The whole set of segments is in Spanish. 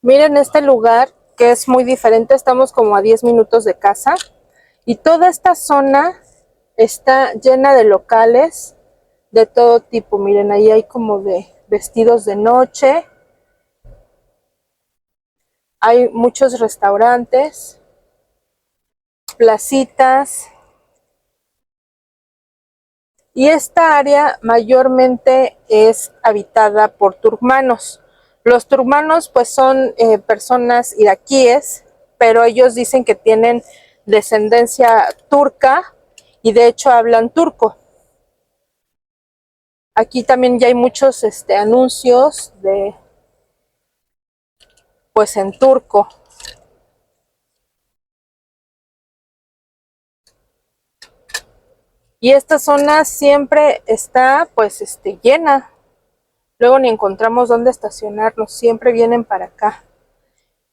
Miren este lugar que es muy diferente, estamos como a 10 minutos de casa y toda esta zona está llena de locales de todo tipo. Miren, ahí hay como de vestidos de noche, hay muchos restaurantes, placitas y esta área mayormente es habitada por turkmanos. Los turkmanos pues son personas iraquíes, pero ellos dicen que tienen descendencia turca y de hecho hablan turco. Aquí también ya hay muchos anuncios de pues en turco. Y esta zona siempre está pues llena. Luego ni encontramos dónde estacionarnos, siempre vienen para acá.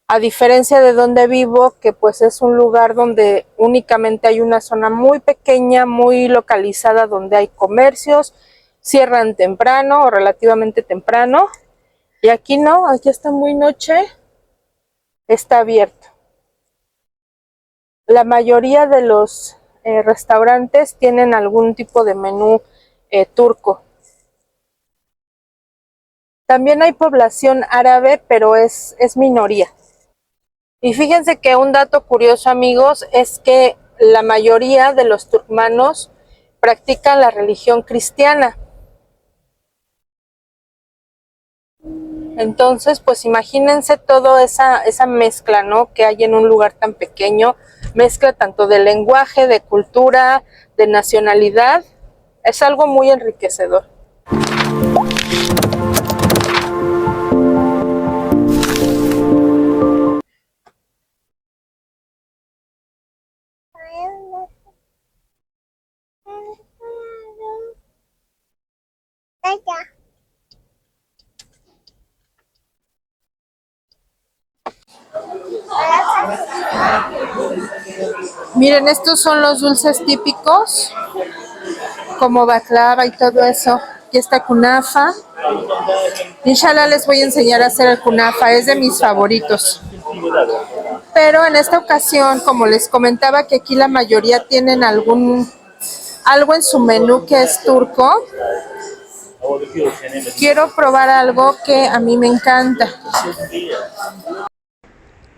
A diferencia de donde vivo, que pues es un lugar donde únicamente hay una zona muy pequeña, muy localizada, donde hay comercios, cierran temprano o relativamente temprano. Y aquí no, aquí está muy noche, está abierto. La mayoría de los restaurantes tienen algún tipo de menú turco. También hay población árabe, pero es minoría. Y fíjense que un dato curioso, amigos, es que la mayoría de los turkmanos practican la religión cristiana. Entonces, pues imagínense toda esa mezcla, ¿no? Que hay en un lugar tan pequeño, mezcla tanto de lenguaje, de cultura, de nacionalidad. Es algo muy enriquecedor. Miren, estos son los dulces típicos, como baklava y todo eso. Aquí está kunafa. Inshallah les voy a enseñar a hacer el kunafa, es de mis favoritos. Pero en esta ocasión, como les comentaba que aquí la mayoría tienen algo en su menú que es turco, quiero probar algo que a mí me encanta.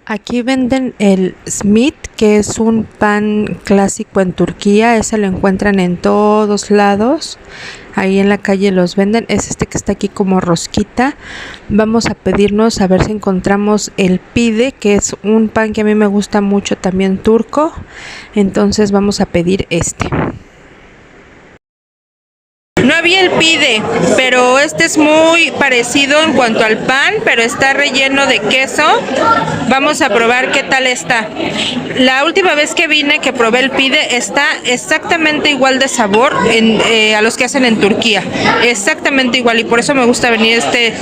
Aquí venden el smit, que es un pan clásico en Turquía. Ese lo encuentran en todos lados. Ahí en la calle los venden. Es este que está aquí como rosquita. Vamos a pedirnos a ver si encontramos el pide, que es un pan que a mí me gusta mucho también turco. Entonces vamos a pedir este. No había el pide, pero este es muy parecido en cuanto al pan, pero está relleno de queso. Vamos a probar qué tal está. La última vez que vine, que probé el pide, está exactamente igual de sabor a los que hacen en Turquía. Exactamente igual, y por eso me gusta venir a este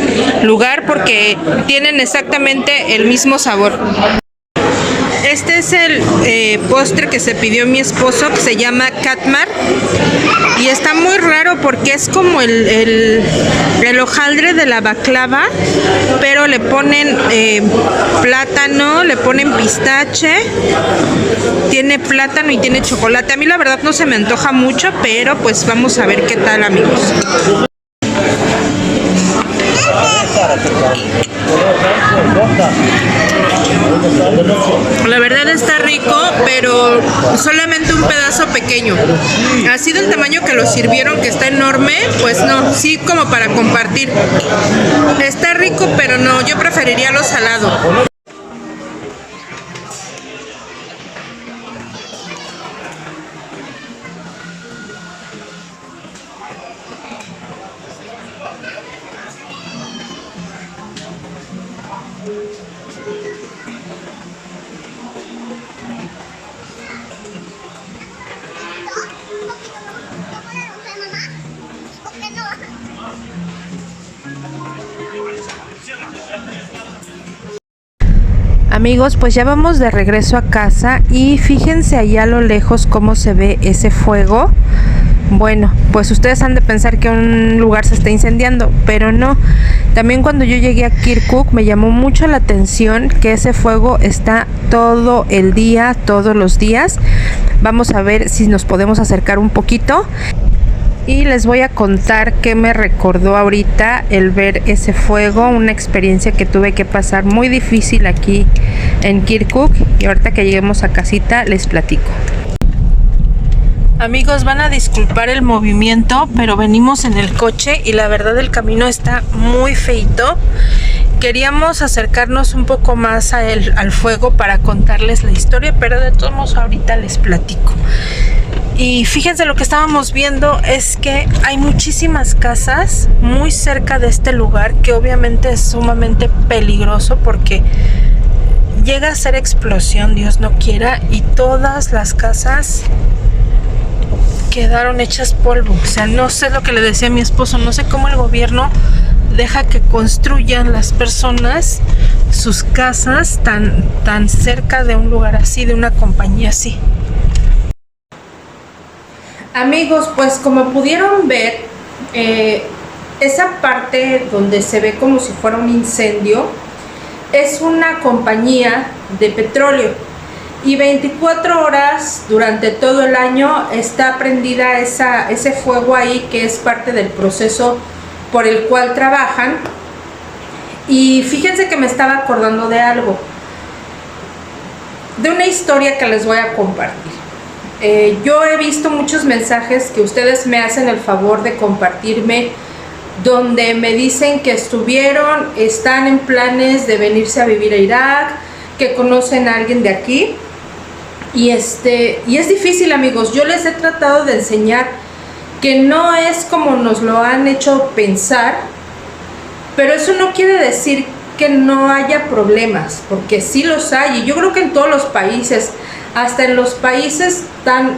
lugar, porque tienen exactamente el mismo sabor. Este es el postre que se pidió mi esposo, que se llama katmer, y está muy raro porque es como el hojaldre de la baklava, pero le ponen plátano, le ponen pistache, tiene plátano y tiene chocolate. A mí la verdad no se me antoja mucho, pero pues vamos a ver qué tal, amigos. La verdad está rico, pero solamente un pedazo pequeño. Así del tamaño que lo sirvieron, que está enorme, pues no, sí como para compartir. Está rico, pero no, yo preferiría lo salado. Amigos, pues ya vamos de regreso a casa y fíjense allá a lo lejos cómo se ve ese fuego. Bueno, pues ustedes han de pensar que un lugar se está incendiando, pero no. También cuando yo llegué a Kirkuk me llamó mucho la atención que ese fuego está todo el día, todos los días. Vamos a ver si nos podemos acercar un poquito y les voy a contar qué me recordó ahorita el ver ese fuego, una experiencia que tuve que pasar muy difícil aquí en Kirkuk, y ahorita que lleguemos a casita les platico. Amigos, van a disculpar el movimiento, pero venimos en el coche y la verdad el camino está muy feito. Queríamos acercarnos un poco más al fuego para contarles la historia, pero de todos modos ahorita les platico. Y fíjense, lo que estábamos viendo es que hay muchísimas casas muy cerca de este lugar, que obviamente es sumamente peligroso porque llega a ser explosión, Dios no quiera, y todas las casas quedaron hechas polvo. O sea, no sé lo que le decía a mi esposo, no sé cómo el gobierno deja que construyan las personas sus casas tan cerca de un lugar así, de una compañía así. Amigos, pues como pudieron ver, esa parte donde se ve como si fuera un incendio es una compañía de petróleo. Y 24 horas durante todo el año está prendida ese fuego ahí, que es parte del proceso por el cual trabajan. Y fíjense que me estaba acordando de algo, de una historia que les voy a compartir. Yo he visto muchos mensajes que ustedes me hacen el favor de compartirme, donde me dicen que están en planes de venirse a vivir a Irak, que conocen a alguien de aquí. Y es difícil, amigos. Yo les he tratado de enseñar que no es como nos lo han hecho pensar, pero eso no quiere decir que no haya problemas, porque sí los hay, y yo creo que en todos los países, hasta en los países tan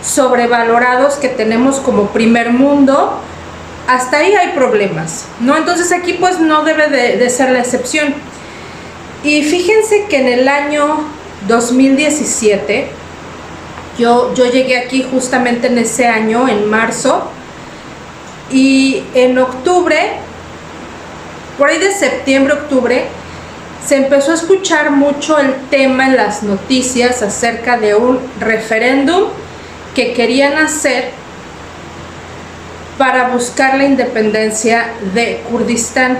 sobrevalorados que tenemos como primer mundo, hasta ahí hay problemas, ¿no? Entonces aquí pues no debe de ser la excepción. Y fíjense que en el año 2017, yo llegué aquí justamente en ese año, en marzo, y en octubre, por ahí de septiembre, octubre, se empezó a escuchar mucho el tema en las noticias acerca de un referéndum que querían hacer para buscar la independencia de Kurdistán.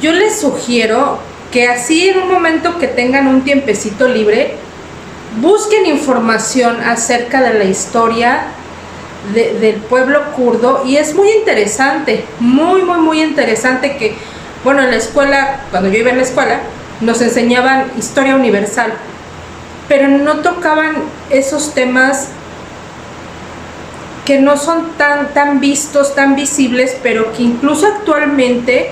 Yo les sugiero que así, en un momento que tengan un tiempecito libre, busquen información acerca de la historia del pueblo kurdo, y es muy interesante, muy interesante. Que bueno, en la escuela, cuando yo iba en la escuela, nos enseñaban historia universal, pero no tocaban esos temas que no son tan vistos, tan visibles, pero que incluso actualmente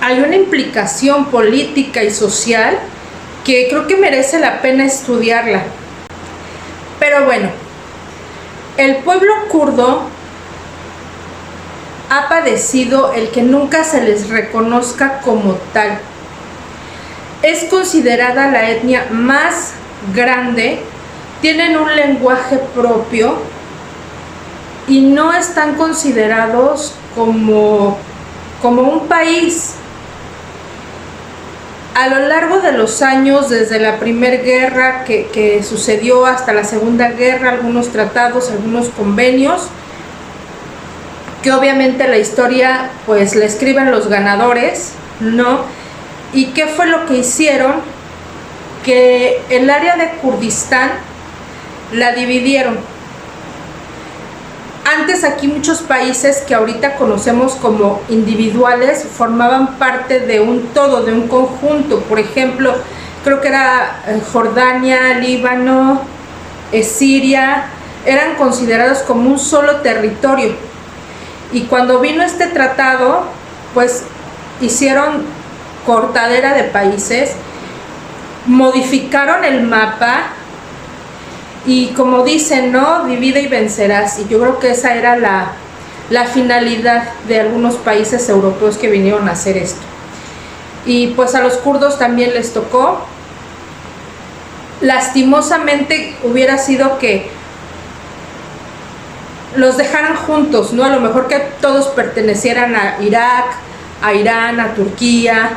hay una implicación política y social que creo que merece la pena estudiarla. Pero bueno, el pueblo kurdo ha padecido el que nunca se les reconozca como tal. Es considerada la etnia más grande, tienen un lenguaje propio y no están considerados como un país. A lo largo de los años, desde la Primera Guerra que sucedió hasta la Segunda Guerra, algunos tratados, algunos convenios, que obviamente la historia pues la escriben los ganadores, ¿no? ¿Y qué fue lo que hicieron? Que el área de Kurdistán la dividieron. Antes aquí muchos países que ahorita conocemos como individuales formaban parte de un todo, de un conjunto. Por ejemplo, creo que era Jordania, Líbano, Siria, eran considerados como un solo territorio. Y cuando vino este tratado, pues hicieron cortadera de países, modificaron el mapa. Y como dicen, ¿no? Divide y vencerás. Y yo creo que esa era la finalidad de algunos países europeos que vinieron a hacer esto. Y pues a los kurdos también les tocó. Lastimosamente hubiera sido que los dejaran juntos, ¿no? A lo mejor que todos pertenecieran a Irak, a Irán, a Turquía,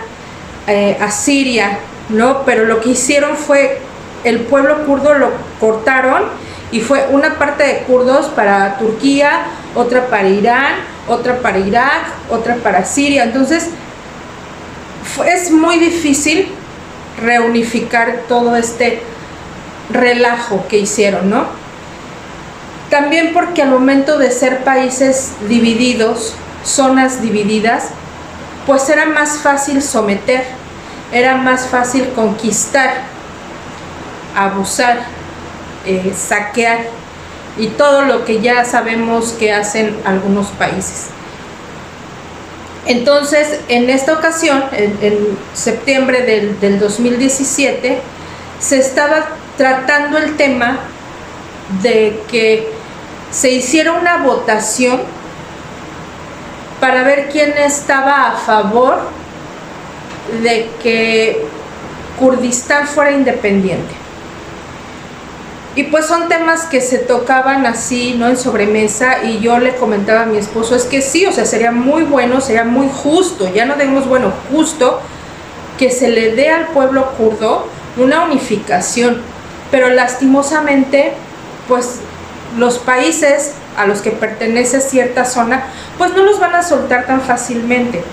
a Siria, ¿no? Pero lo que hicieron fue, el pueblo kurdo lo cortaron y fue una parte de kurdos para Turquía, otra para Irán, otra para Irak, otra para Siria. Entonces, es muy difícil reunificar todo este relajo que hicieron, ¿no? También porque al momento de ser países divididos, zonas divididas, pues era más fácil someter, era más fácil conquistar, abusar, saquear y todo lo que ya sabemos que hacen algunos países. Entonces, en esta ocasión, en septiembre del 2017, se estaba tratando el tema de que se hiciera una votación para ver quién estaba a favor de que Kurdistán fuera independiente. Y pues son temas que se tocaban así, ¿no? En sobremesa, y yo le comentaba a mi esposo, es que sí, o sea, sería muy bueno, sería muy justo, ya no digamos bueno, justo, que se le dé al pueblo kurdo una unificación, pero lastimosamente, pues los países a los que pertenece cierta zona, pues no los van a soltar tan fácilmente,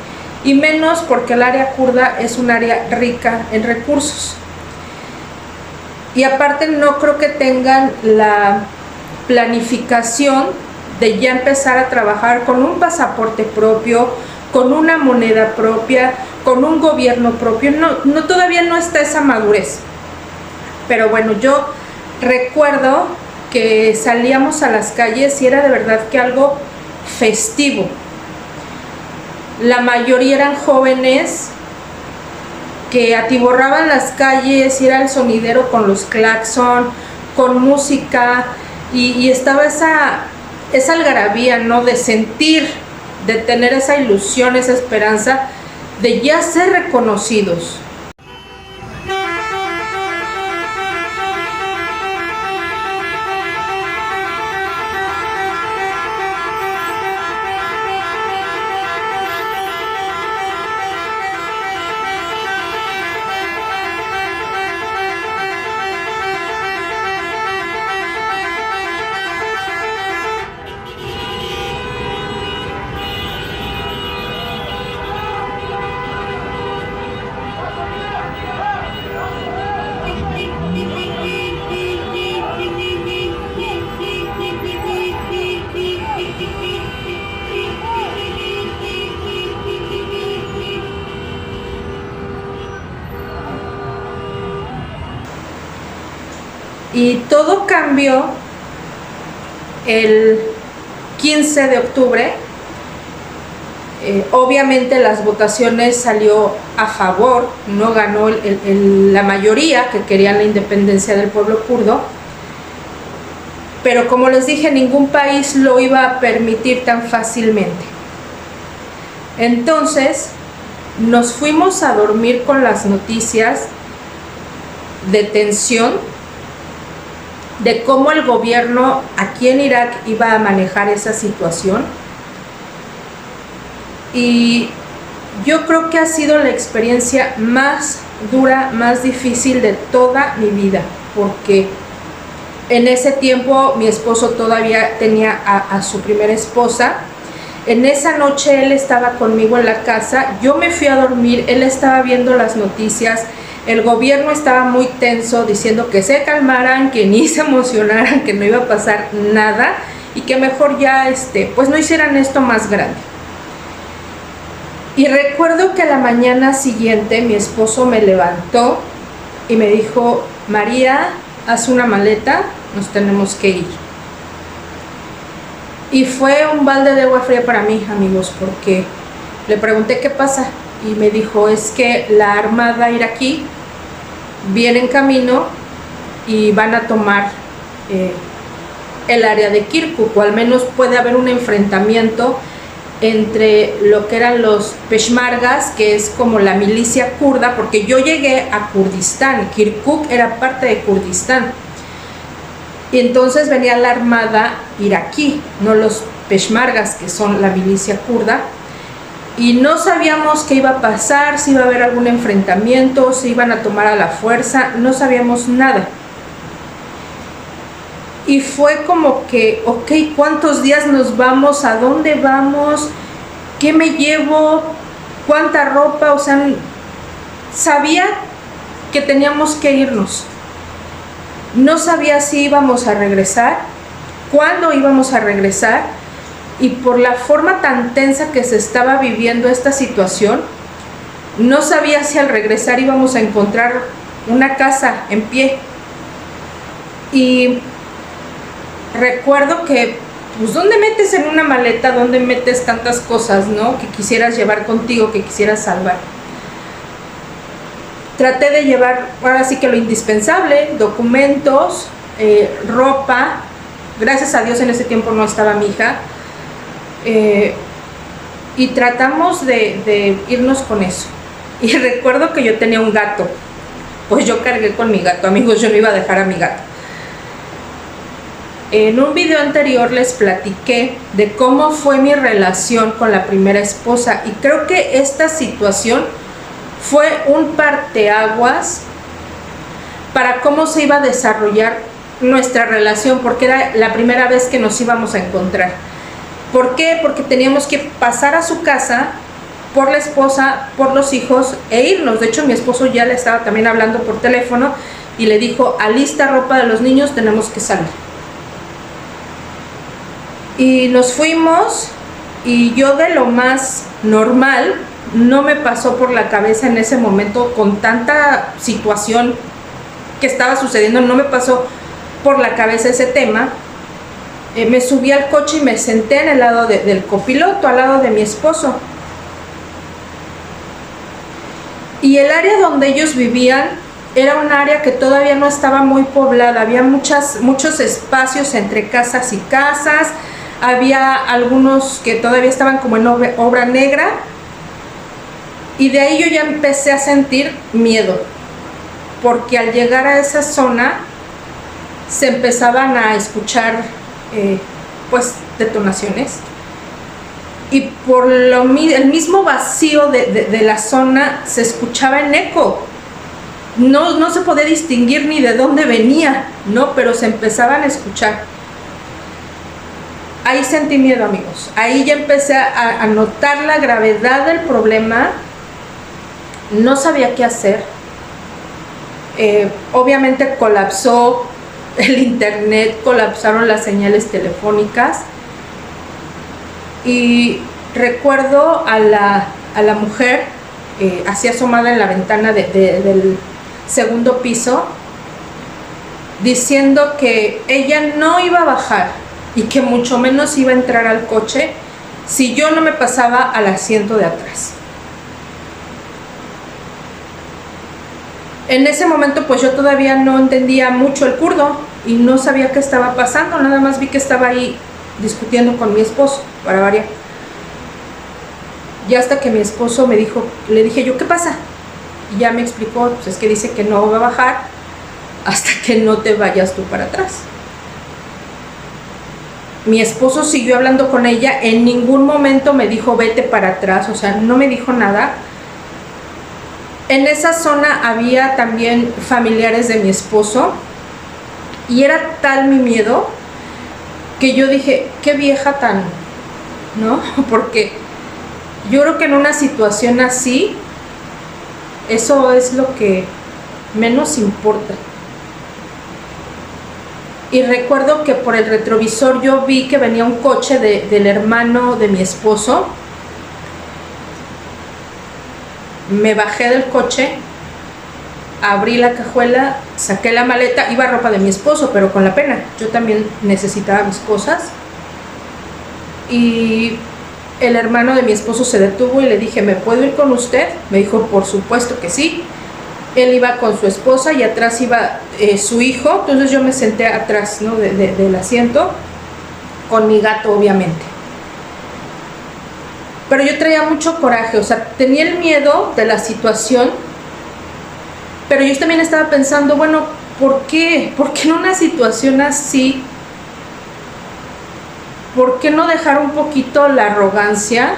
y menos porque el área kurda es un área rica en recursos. Y aparte no creo que tengan la planificación de ya empezar a trabajar con un pasaporte propio, con una moneda propia, con un gobierno propio. No, todavía no está esa madurez. Pero bueno, yo recuerdo que salíamos a las calles y era de verdad que algo festivo. La mayoría eran jóvenes que atiborraban las calles, y era el sonidero con los claxon, con música, y estaba esa algarabía, ¿no? De sentir, de tener esa ilusión, esa esperanza de ya ser reconocidos. Y todo cambió el 15 de octubre. Obviamente las votaciones salió a favor, no ganó la mayoría que querían la independencia del pueblo kurdo, pero como les dije, ningún país lo iba a permitir tan fácilmente. Entonces nos fuimos a dormir con las noticias de tensión, de cómo el gobierno aquí en Irak iba a manejar esa situación. Y yo creo que ha sido la experiencia más dura, más difícil de toda mi vida, porque en ese tiempo mi esposo todavía tenía a su primera esposa. En esa noche él estaba conmigo en la casa, yo me fui a dormir, él estaba viendo las noticias. El gobierno estaba muy tenso, diciendo que se calmaran, que ni se emocionaran, que no iba a pasar nada y que mejor ya pues no hicieran esto más grande. Y recuerdo que a la mañana siguiente mi esposo me levantó y me dijo, María, haz una maleta, nos tenemos que ir. Y fue un balde de agua fría para mí, amigos, porque le pregunté qué pasa. Y me dijo, es que la armada iraquí viene en camino y van a tomar el área de Kirkuk, o al menos puede haber un enfrentamiento entre lo que eran los peshmergas, que es como la milicia kurda, porque yo llegué a Kurdistán, Kirkuk era parte de Kurdistán. Y entonces venía la armada iraquí, no los peshmergas, que son la milicia kurda, y no sabíamos qué iba a pasar, si iba a haber algún enfrentamiento, si iban a tomar a la fuerza, no sabíamos nada. Y fue como que, ok, ¿cuántos días nos vamos? ¿A dónde vamos? ¿Qué me llevo? ¿Cuánta ropa? O sea, sabía que teníamos que irnos. No sabía si íbamos a regresar, cuándo íbamos a regresar, y por la forma tan tensa que se estaba viviendo esta situación, no sabía si al regresar íbamos a encontrar una casa en pie. Y recuerdo que, pues, ¿dónde metes en una maleta? ¿Dónde metes tantas cosas, no? Que quisieras llevar contigo, que quisieras salvar. Traté de llevar, ahora sí que lo indispensable, documentos, ropa. Gracias a Dios en ese tiempo no estaba mi hija. Y tratamos de irnos con eso. Y recuerdo que yo tenía un gato. Pues yo cargué con mi gato. Amigos, yo no iba a dejar a mi gato. En un video anterior les platiqué de cómo fue mi relación con la primera esposa, y creo que esta situación fue un parteaguas para cómo se iba a desarrollar nuestra relación, porque era la primera vez que nos íbamos a encontrar. ¿Por qué? Porque teníamos que pasar a su casa por la esposa, por los hijos e irnos. De hecho, mi esposo ya le estaba también hablando por teléfono y le dijo: alista ropa de los niños, tenemos que salir. Y nos fuimos, y yo, de lo más normal, no me pasó por la cabeza en ese momento, con tanta situación que estaba sucediendo, no me pasó por la cabeza ese tema. Me subí al coche y me senté en el lado del copiloto, al lado de mi esposo. Y el área donde ellos vivían era un área que todavía no estaba muy poblada, había muchos espacios entre casas y casas, había algunos que todavía estaban como en obra negra, y de ahí yo ya empecé a sentir miedo, porque al llegar a esa zona se empezaban a escuchar pues detonaciones, y por el mismo vacío de la zona se escuchaba en eco. No se podía distinguir ni de dónde venía, ¿no? Pero se empezaban a escuchar. Ahí sentí miedo, amigos. Ahí ya empecé a notar la gravedad del problema. No sabía qué hacer. Obviamente colapsó el internet, colapsaron las señales telefónicas. Y recuerdo a la mujer así asomada en la ventana del segundo piso, diciendo que ella no iba a bajar y que mucho menos iba a entrar al coche si yo no me pasaba al asiento de atrás. En ese momento pues yo todavía no entendía mucho el kurdo y no sabía qué estaba pasando, nada más vi que estaba ahí discutiendo con mi esposo, para variar. Y hasta que mi esposo me dijo, le dije yo: ¿qué pasa? Y ya me explicó, pues es que dice que no va a bajar hasta que no te vayas tú para atrás. Mi esposo siguió hablando con ella, en ningún momento me dijo vete para atrás, o sea, no me dijo nada. En esa zona había también familiares de mi esposo, y era tal mi miedo que yo dije, qué vieja tan, ¿no? Porque yo creo que en una situación así, eso es lo que menos importa. Y recuerdo que por el retrovisor yo vi que venía un coche del hermano de mi esposo. Me bajé del coche, abrí la cajuela, saqué la maleta, iba ropa de mi esposo, pero con la pena, yo también necesitaba mis cosas. Y el hermano de mi esposo se detuvo y le dije, ¿me puedo ir con usted? Me dijo, por supuesto que sí. Él iba con su esposa y atrás iba su hijo, entonces yo me senté atrás, ¿no? del asiento, con mi gato obviamente. Pero yo traía mucho coraje, o sea, tenía el miedo de la situación, pero yo también estaba pensando, bueno, ¿por qué? ¿Por qué en una situación así? ¿Por qué no dejar un poquito la arrogancia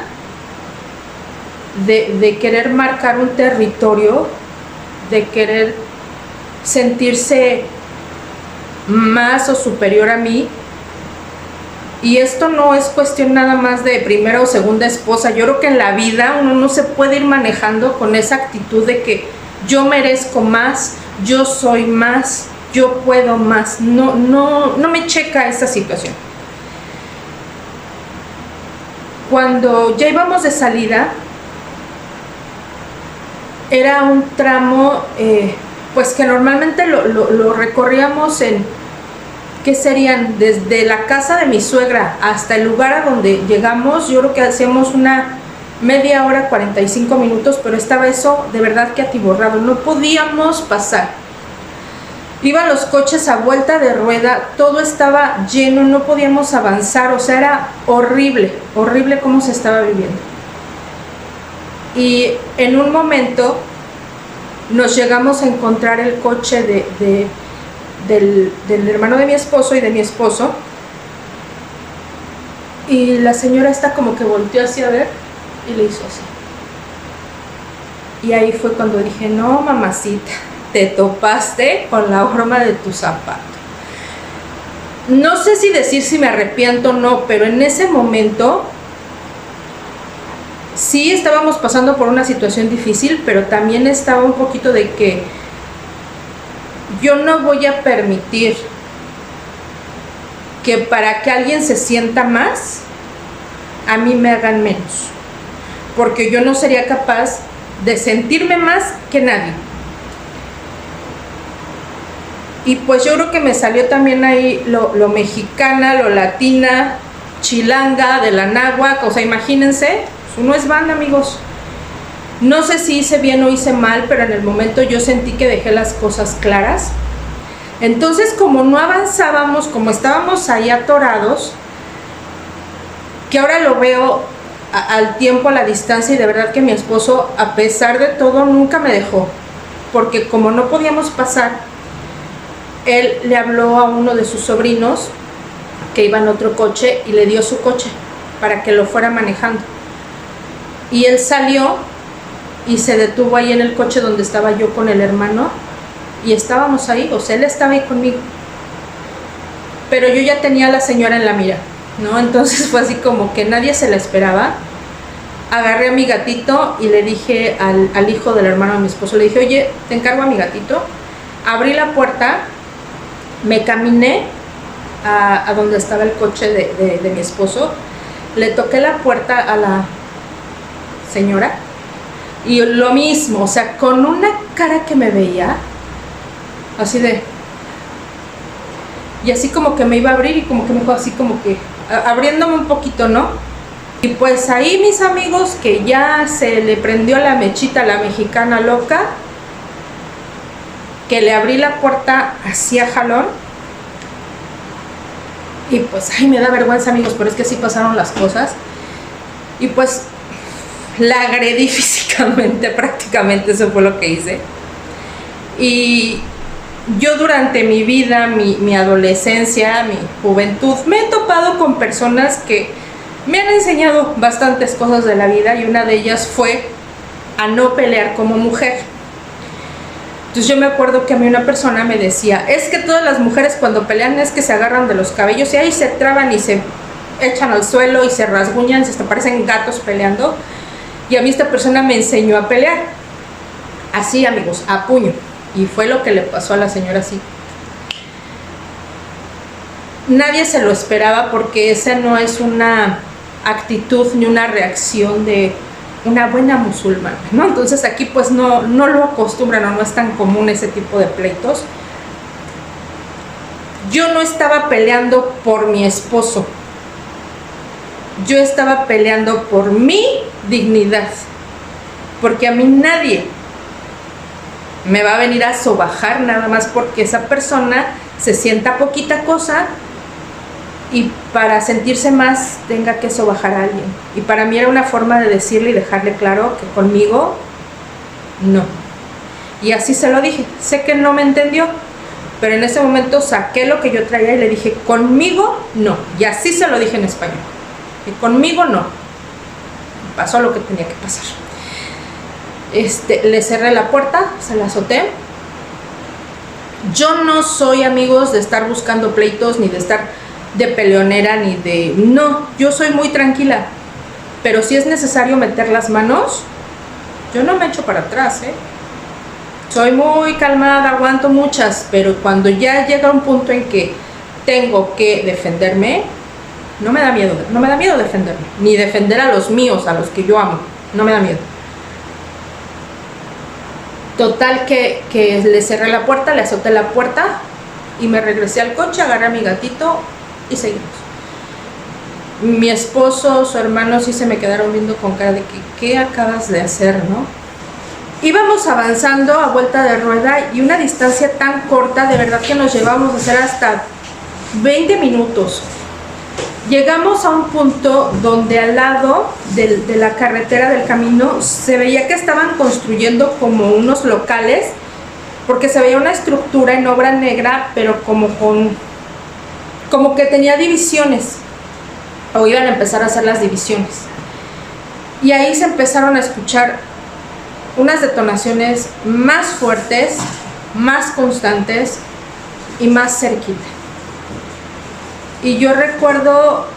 de querer marcar un territorio, de querer sentirse más o superior a mí? Y esto no es cuestión nada más de primera o segunda esposa. Yo creo que en la vida uno no se puede ir manejando con esa actitud de que yo merezco más, yo soy más, yo puedo más. No me checa esa situación. Cuando ya íbamos de salida, era un tramo pues que normalmente lo recorríamos en, ¿qué serían? Desde la casa de mi suegra hasta el lugar a donde llegamos. Yo creo que hacíamos una media hora, 45 minutos, pero estaba eso de verdad que atiborrado, no podíamos pasar. Iban los coches a vuelta de rueda, todo estaba lleno, no podíamos avanzar, o sea, era horrible, horrible cómo se estaba viviendo. Y en un momento nos llegamos a encontrar el coche del hermano de mi esposo y de mi esposo, y la señora está como que volteó hacia ver y le hizo así. Y ahí fue cuando dije, no, mamacita, te topaste con la broma de tu zapato. No sé si decir si me arrepiento o no, pero en ese momento sí estábamos pasando por una situación difícil, pero también estaba un poquito de que yo no voy a permitir que para que alguien se sienta más, a mí me hagan menos, porque yo no sería capaz de sentirme más que nadie. Y pues yo creo que me salió también ahí lo mexicana, lo latina, chilanga, de la náhuatl. O sea, imagínense, uno es banda, amigos. No sé si hice bien o hice mal, pero en el momento yo sentí que dejé las cosas claras. Entonces, como no avanzábamos, como estábamos ahí atorados, que ahora lo veo al tiempo, a la distancia, y de verdad que mi esposo, a pesar de todo, nunca me dejó, porque como no podíamos pasar, él le habló a uno de sus sobrinos que iba en otro coche y le dio su coche para que lo fuera manejando. Y él salió y se detuvo ahí en el coche donde estaba yo con el hermano, y estábamos ahí, o sea, él estaba ahí conmigo. Pero yo ya tenía a la señora en la mira, ¿no? Entonces fue así como que nadie se la esperaba. Agarré a mi gatito y le dije al hijo del hermano de mi esposo, le dije, oye, te encargo a mi gatito. Abrí la puerta, me caminé a donde estaba el coche de mi esposo, le toqué la puerta a la señora y lo mismo, o sea, con una cara que me veía así de, y así como que me iba a abrir, y como que me dijo así como que abriéndome un poquito, ¿no? Y pues ahí, mis amigos, que ya se le prendió la mechita a la mexicana loca, que le abrí la puerta así a jalón. Y pues, ay, me da vergüenza, amigos, pero es que así pasaron las cosas. Y pues la agredí físicamente, prácticamente eso fue lo que hice. Y yo durante mi vida, mi adolescencia, mi juventud, me he topado con personas que me han enseñado bastantes cosas de la vida, y una de ellas fue a no pelear como mujer. Entonces yo me acuerdo que a mí una persona me decía, es que todas las mujeres cuando pelean es que se agarran de los cabellos y ahí se traban y se echan al suelo y se rasguñan, se hasta parecen gatos peleando. Y a mí esta persona me enseñó a pelear así, amigos, a puño, y fue lo que le pasó a la señora así. Nadie se lo esperaba, porque esa no es una actitud ni una reacción de una buena musulmana, ¿no? Entonces aquí pues no lo acostumbran, o no es tan común ese tipo de pleitos. Yo no estaba peleando por mi esposo, yo estaba peleando por mi dignidad, porque a mí nadie me va a venir a sobajar nada más porque esa persona se sienta poquita cosa y para sentirse más tenga que sobajar a alguien. Y para mí era una forma de decirle y dejarle claro que conmigo no. Y así se lo dije. Sé que no me entendió, Pero en ese momento saqué lo que yo traía y le dije, conmigo no. Y así se lo dije en español. Y conmigo no. Pasó lo que tenía que pasar. Le cerré la puerta, se la azoté. Yo no soy, amigos, de estar buscando pleitos, ni de estar de peleonera, ni de... No, yo soy muy tranquila. Pero si es necesario meter las manos, yo no me echo para atrás, Soy muy calmada, aguanto muchas, pero cuando ya llega un punto en que tengo que defenderme, no me da miedo defenderme, ni defender a los míos, a los que yo amo, no me da miedo. Total que le cerré la puerta, le azoté la puerta y me regresé al coche, agarré a mi gatito y seguimos. Mi esposo, su hermano sí se me quedaron viendo con cara de que, ¿qué acabas de hacer, no? Íbamos avanzando a vuelta de rueda y una distancia tan corta, de verdad que nos llevamos a hacer hasta 20 minutos. Llegamos a un punto donde al lado de la carretera del camino se veía que estaban construyendo como unos locales, porque se veía una estructura en obra negra, pero como que tenía divisiones, o iban a empezar a hacer las divisiones. Y ahí se empezaron a escuchar unas detonaciones más fuertes, más constantes y más cerquita. Y yo recuerdo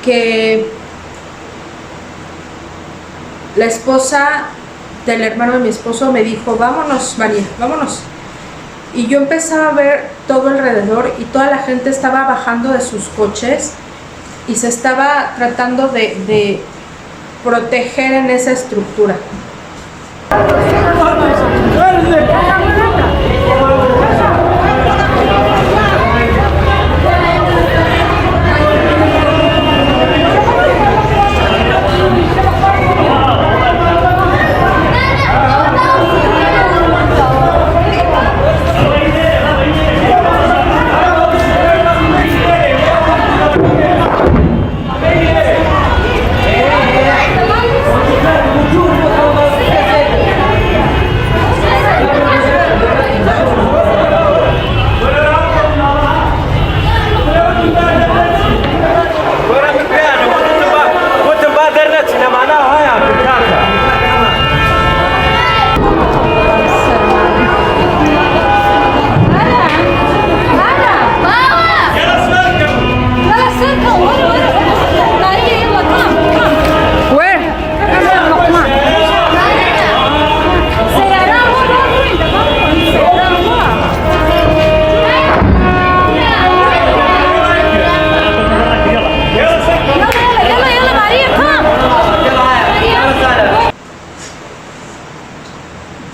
que la esposa del hermano de mi esposo me dijo, vámonos, María, vámonos. Y yo empezaba a ver todo alrededor y toda la gente estaba bajando de sus coches y se estaba tratando de proteger en esa estructura.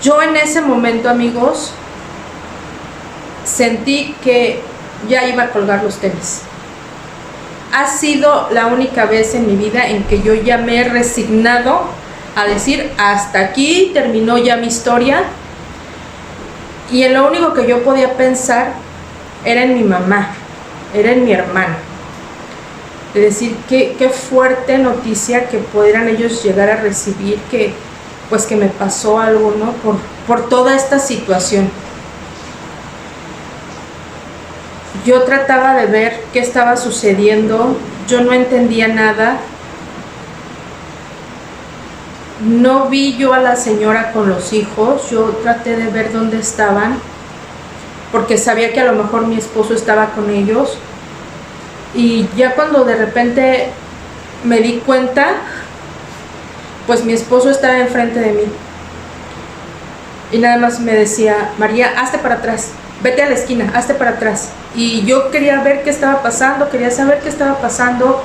Yo en ese momento, amigos, sentí que ya iba a colgar los tenis. Ha sido la única vez en mi vida en que yo ya me he resignado a decir, hasta aquí terminó ya mi historia. Y en lo único que yo podía pensar era en mi mamá, era en mi hermano. Es decir, qué fuerte noticia que pudieran ellos llegar a recibir, que me pasó algo, ¿no? Por toda esta situación. Yo trataba de ver qué estaba sucediendo, yo no entendía nada. No vi yo a la señora con los hijos, yo traté de ver dónde estaban, porque sabía que a lo mejor mi esposo estaba con ellos. Y ya cuando de repente me di cuenta, pues mi esposo estaba enfrente de mí. Y nada más me decía, María, hazte para atrás, vete a la esquina, hazte para atrás. Y yo quería ver qué estaba pasando, quería saber qué estaba pasando.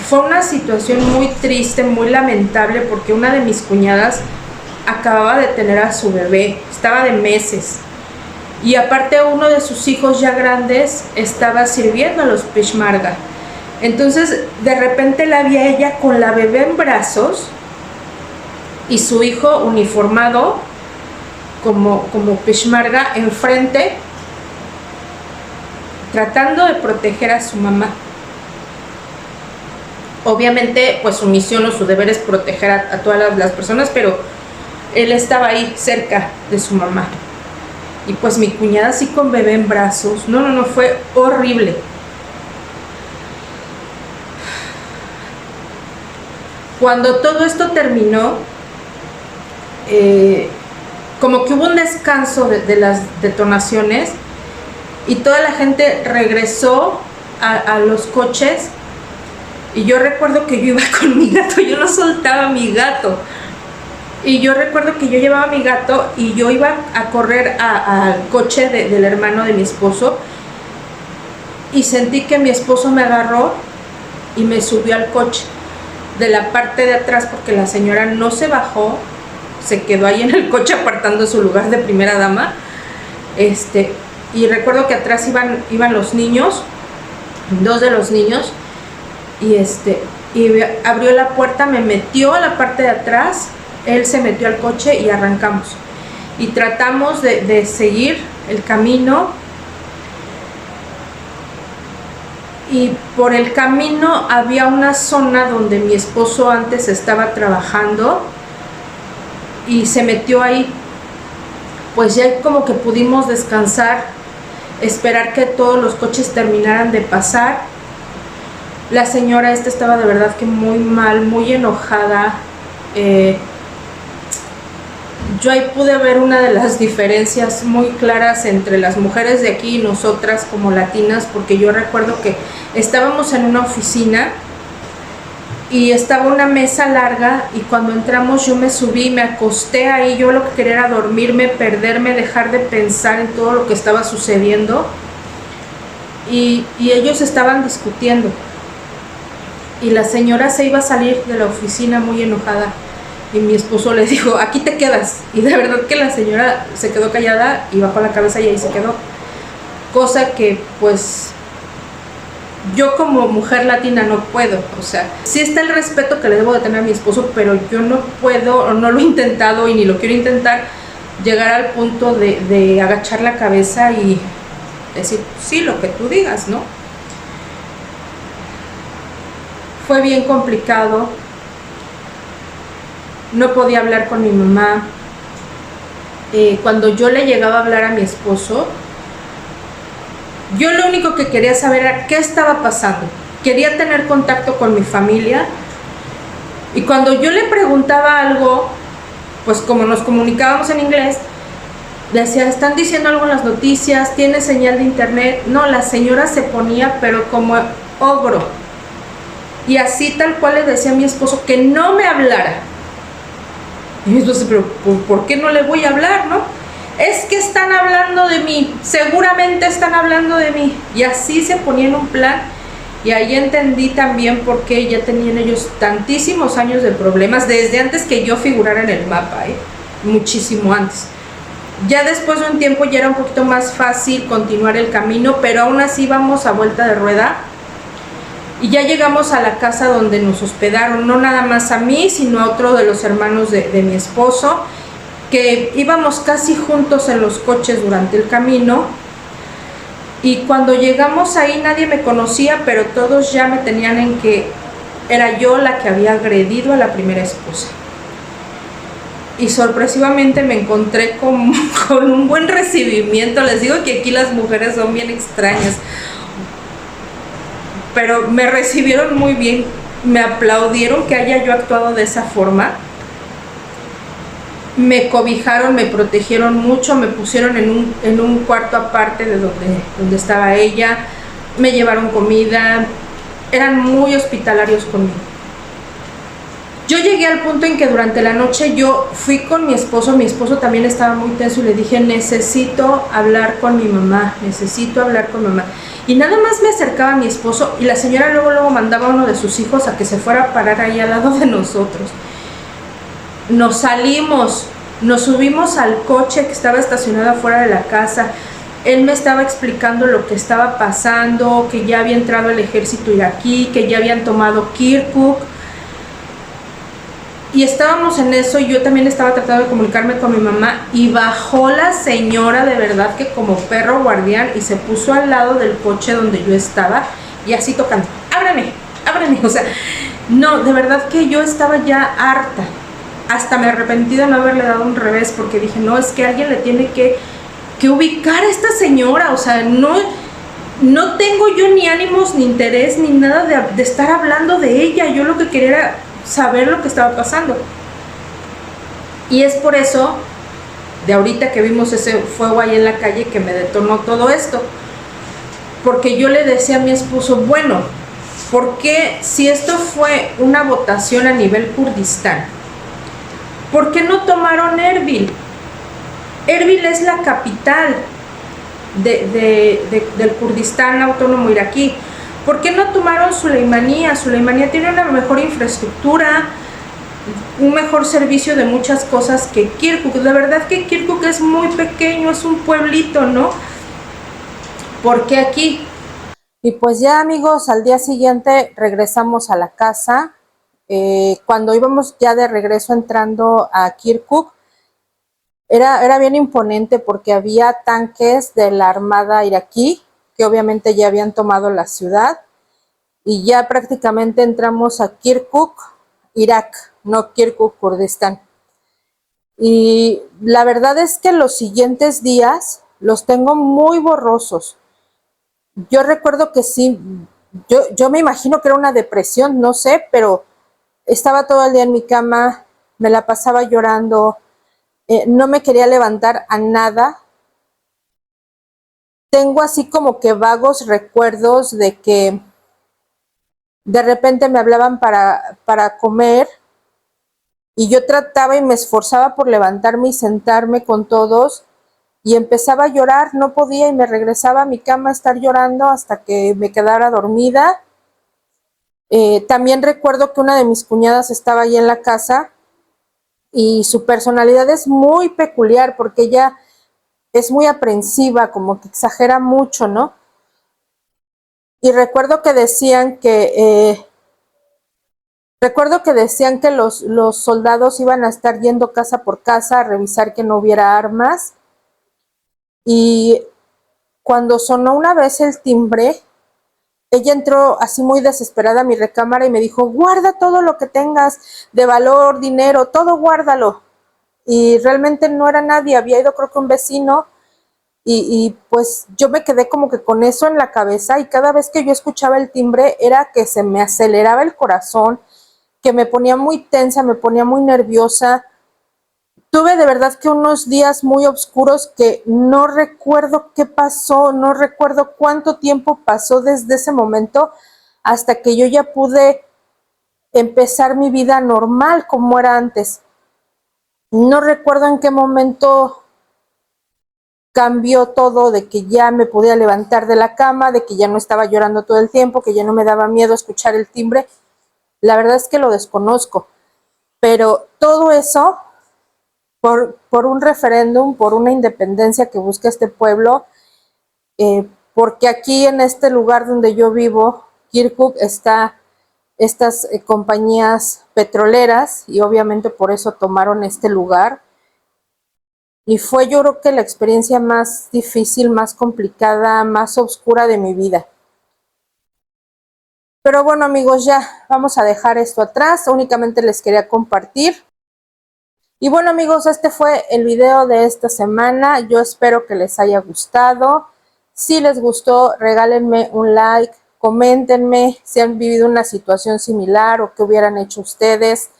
Fue una situación muy triste, muy lamentable, porque una de mis cuñadas acababa de tener a su bebé, estaba de meses. Y aparte uno de sus hijos ya grandes estaba sirviendo a los Peshmerga. Entonces de repente la vi a ella con la bebé en brazos y su hijo uniformado como Peshmerga enfrente, tratando de proteger a su mamá. Obviamente pues su misión o su deber es proteger a todas las personas, pero él estaba ahí cerca de su mamá. Y pues mi cuñada así con bebé en brazos. No, fue horrible. Cuando todo esto terminó, como que hubo un descanso de las detonaciones y toda la gente regresó a los coches. Y yo recuerdo que yo iba con mi gato, yo no soltaba a mi gato. Y yo recuerdo que yo llevaba a mi gato y yo iba a correr al coche del hermano de mi esposo. Y sentí que mi esposo me agarró y me subió al coche de la parte de atrás, porque la señora no se bajó, se quedó ahí en el coche apartando su lugar de primera dama. Y recuerdo que atrás iban los niños, 2 de los niños, y abrió la puerta, me metió a la parte de atrás, él se metió al coche y arrancamos. Y tratamos de seguir el camino. Y por el camino había una zona donde mi esposo antes estaba trabajando y se metió ahí. Pues ya como que pudimos descansar, esperar que todos los coches terminaran de pasar. La señora estaba de verdad que muy mal, muy enojada. Yo ahí pude ver una de las diferencias muy claras entre las mujeres de aquí y nosotras como latinas, porque yo recuerdo que estábamos en una oficina y estaba una mesa larga, y cuando entramos yo me subí, me acosté ahí, yo lo que quería era dormirme, perderme, dejar de pensar en todo lo que estaba sucediendo, y ellos estaban discutiendo, y la señora se iba a salir de la oficina muy enojada, y mi esposo le dijo, aquí te quedas, y de verdad que la señora se quedó callada y bajó la cabeza y ahí se quedó, cosa que pues yo como mujer latina no puedo. O sea, sí está el respeto que le debo de tener a mi esposo, pero yo no puedo, o no lo he intentado y ni lo quiero intentar, llegar al punto de agachar la cabeza y decir, sí, lo que tú digas, ¿no? Fue bien complicado. No podía hablar con mi mamá. Cuando yo le llegaba a hablar a mi esposo, yo lo único que quería saber era qué estaba pasando. Quería tener contacto con mi familia. Y cuando yo le preguntaba algo, pues como nos comunicábamos en inglés, decía, ¿están diciendo algo en las noticias? ¿Tiene señal de internet? No, la señora se ponía pero como ogro. Y así tal cual le decía a mi esposo que no me hablara. Y entonces, pero ¿por qué no le voy a hablar, no? Es que están hablando de mí, seguramente están hablando de mí. Y así se ponía en un plan. Y ahí entendí también por qué ya tenían ellos tantísimos años de problemas, desde antes que yo figurara en el mapa, muchísimo antes. Ya después de un tiempo ya era un poquito más fácil continuar el camino, pero aún así íbamos a vuelta de rueda. Y ya llegamos a la casa donde nos hospedaron, no nada más a mí, sino a otro de los hermanos de mi esposo, que íbamos casi juntos en los coches durante el camino. Y cuando llegamos ahí nadie me conocía, pero todos ya me tenían en que era yo la que había agredido a la primera esposa. Y sorpresivamente me encontré con un buen recibimiento. Les digo que aquí las mujeres son bien extrañas, pero me recibieron muy bien, me aplaudieron que haya yo actuado de esa forma, me cobijaron, me protegieron mucho, me pusieron en un cuarto aparte de donde estaba ella, me llevaron comida, eran muy hospitalarios conmigo. Yo llegué al punto en que durante la noche yo fui con mi esposo también estaba muy tenso y le dije, necesito hablar con mi mamá, necesito hablar con mamá. Y nada más me acercaba a mi esposo y la señora luego mandaba a uno de sus hijos a que se fuera a parar ahí al lado de nosotros. Nos salimos, nos subimos al coche que estaba estacionado afuera de la casa. Él me estaba explicando lo que estaba pasando, que ya había entrado el ejército iraquí, que ya habían tomado Kirkuk. Y estábamos en eso y yo también estaba tratando de comunicarme con mi mamá y bajó la señora de verdad que como perro guardián y se puso al lado del coche donde yo estaba y así tocando, ábreme, ábreme. O sea, no, de verdad que yo estaba ya harta. Hasta me arrepentí de no haberle dado un revés porque dije, no, es que alguien le tiene que que ubicar a esta señora. O sea, no tengo yo ni ánimos, ni interés, ni nada de estar hablando de ella. Yo lo que quería era saber lo que estaba pasando. Y es por eso, de ahorita que vimos ese fuego ahí en la calle, que me detonó todo esto. Porque yo le decía a mi esposo, bueno, ¿por qué si esto fue una votación a nivel Kurdistán? ¿Por qué no tomaron Erbil? Erbil es la capital del Kurdistán autónomo iraquí. ¿Por qué no tomaron Suleimanía? Suleimanía tiene una mejor infraestructura, un mejor servicio de muchas cosas que Kirkuk. De verdad que Kirkuk es muy pequeño, es un pueblito, ¿no? ¿Por qué aquí? Y pues ya, amigos, al día siguiente regresamos a la casa. Cuando íbamos ya de regreso entrando a Kirkuk, era bien imponente porque había tanques de la armada iraquí, que obviamente ya habían tomado la ciudad, y ya prácticamente entramos a Kirkuk, Irak, no Kirkuk, Kurdistán. Y la verdad es que los siguientes días los tengo muy borrosos. Yo recuerdo que sí, yo me imagino que era una depresión, no sé, pero estaba todo el día en mi cama, me la pasaba llorando, no me quería levantar a nada. Tengo así como que vagos recuerdos de que de repente me hablaban para comer y yo trataba y me esforzaba por levantarme y sentarme con todos y empezaba a llorar, no podía y me regresaba a mi cama a estar llorando hasta que me quedara dormida. También recuerdo que una de mis cuñadas estaba ahí en la casa y su personalidad es muy peculiar porque ella es muy aprensiva, como que exagera mucho, ¿no? Y recuerdo que decían que los soldados iban a estar yendo casa por casa a revisar que no hubiera armas. Y cuando sonó una vez el timbre, ella entró así muy desesperada a mi recámara y me dijo, guarda todo lo que tengas de valor, dinero, todo guárdalo. Y realmente no era nadie, había ido creo que un vecino y pues yo me quedé como que con eso en la cabeza y cada vez que yo escuchaba el timbre era que se me aceleraba el corazón, que me ponía muy tensa, me ponía muy nerviosa. Tuve de verdad que unos días muy oscuros que no recuerdo qué pasó, no recuerdo cuánto tiempo pasó desde ese momento hasta que yo ya pude empezar mi vida normal como era antes. No recuerdo en qué momento cambió todo, de que ya me podía levantar de la cama, de que ya no estaba llorando todo el tiempo, que ya no me daba miedo escuchar el timbre. La verdad es que lo desconozco, pero todo eso por un referéndum, por una independencia que busca este pueblo, porque aquí en este lugar donde yo vivo, Kirkuk, está estas compañías petroleras y obviamente por eso tomaron este lugar. Y fue yo creo que la experiencia más difícil, más complicada, más oscura de mi vida. Pero bueno, amigos, ya vamos a dejar esto atrás. Únicamente les quería compartir. Y bueno, amigos, este fue el video de esta semana. Yo espero que les haya gustado. Si les gustó, regálenme un like, coméntenme si han vivido una situación similar o qué hubieran hecho ustedes.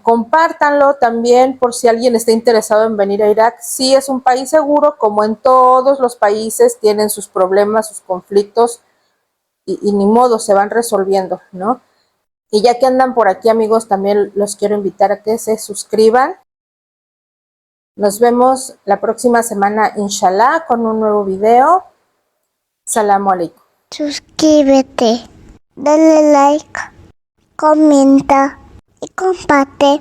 Compártanlo también por si alguien está interesado en venir a Irak. Sí, es un país seguro, como en todos los países, tienen sus problemas, sus conflictos y ni modo, se van resolviendo, ¿no? Y ya que andan por aquí, amigos, también los quiero invitar a que se suscriban. Nos vemos la próxima semana, inshallah, con un nuevo video. Salamu alaikum. Suscríbete, dale like, comenta y comparte.